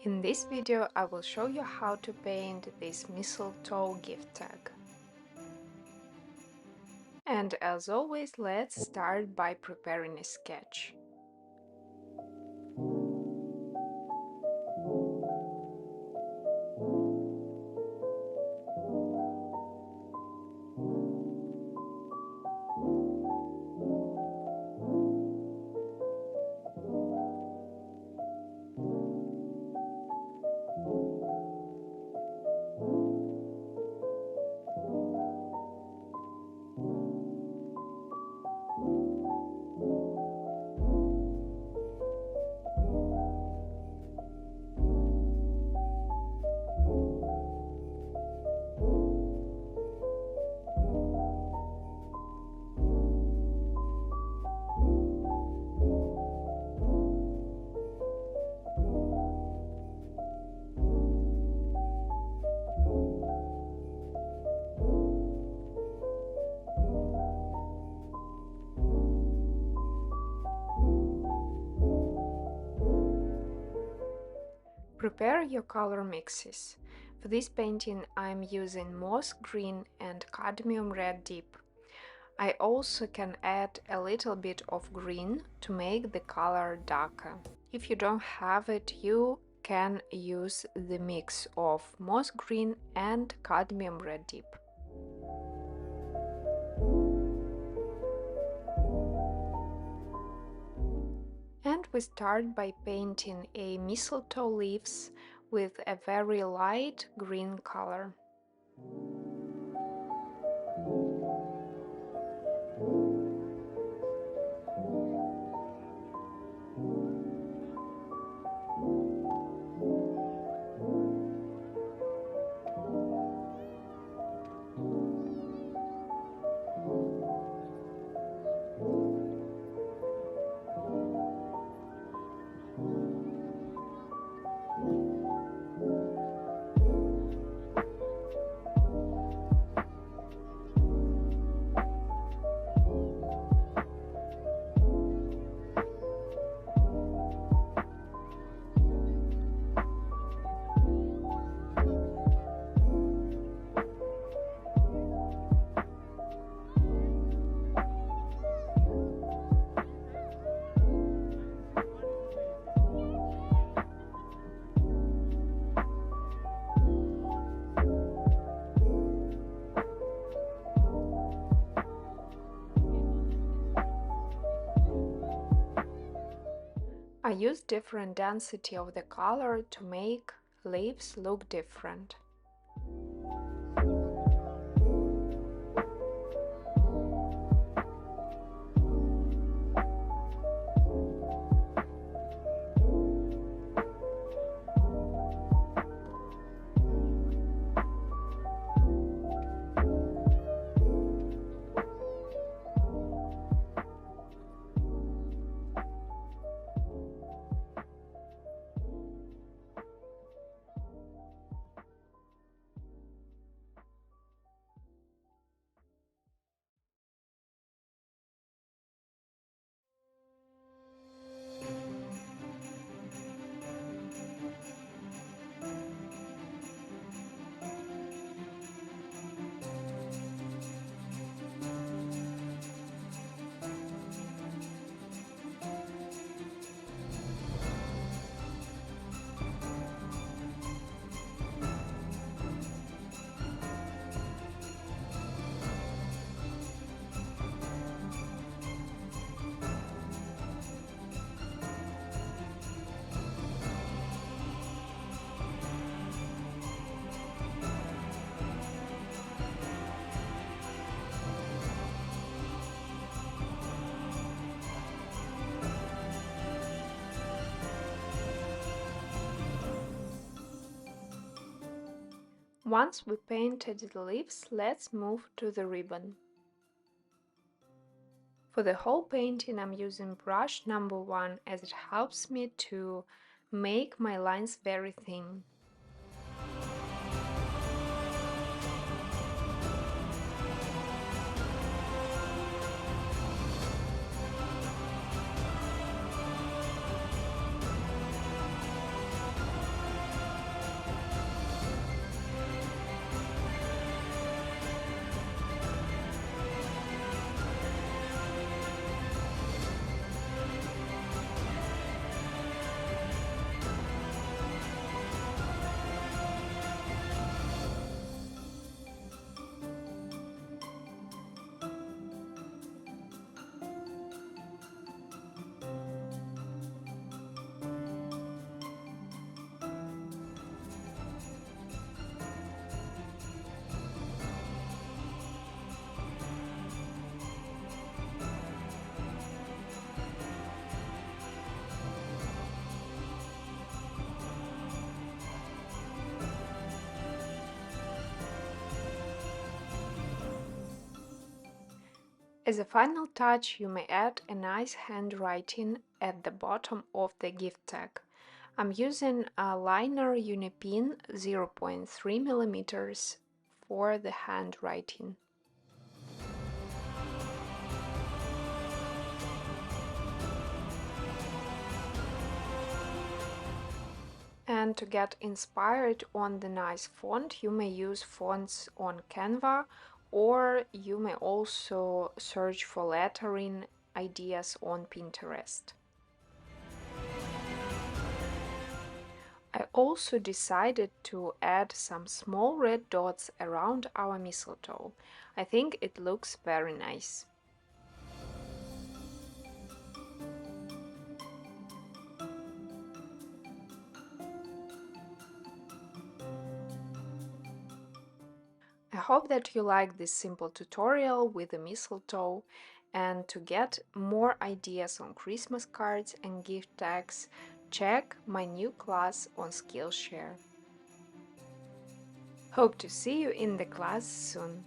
In this video I will show you how to paint this mistletoe gift tag. And as always, let's start by preparing a sketch. Prepare your color mixes. For this painting I'm using moss green and cadmium red dip. I also can add a little bit of green to make the color darker. If you don't have it, you can use the mix of moss green and cadmium red dip. And we start by painting a mistletoe leaves with a very light green color. I use different density of the color to make leaves look different. Once we painted the leaves, let's move to the ribbon. For the whole painting I'm using brush number 1 as it helps me to make my lines very thin. As a final touch, you may add a nice handwriting at the bottom of the gift tag. I'm using a liner Unipin 0.3 mm for the handwriting. And to get inspired on the nice font, you may use fonts on Canva, or you may also search for lettering ideas on Pinterest. I also decided to add some small red dots around our mistletoe. I think it looks very nice. I hope that you like this simple tutorial with the mistletoe, and to get more ideas on Christmas cards and gift tags, check my new class on Skillshare. Hope to see you in the class soon.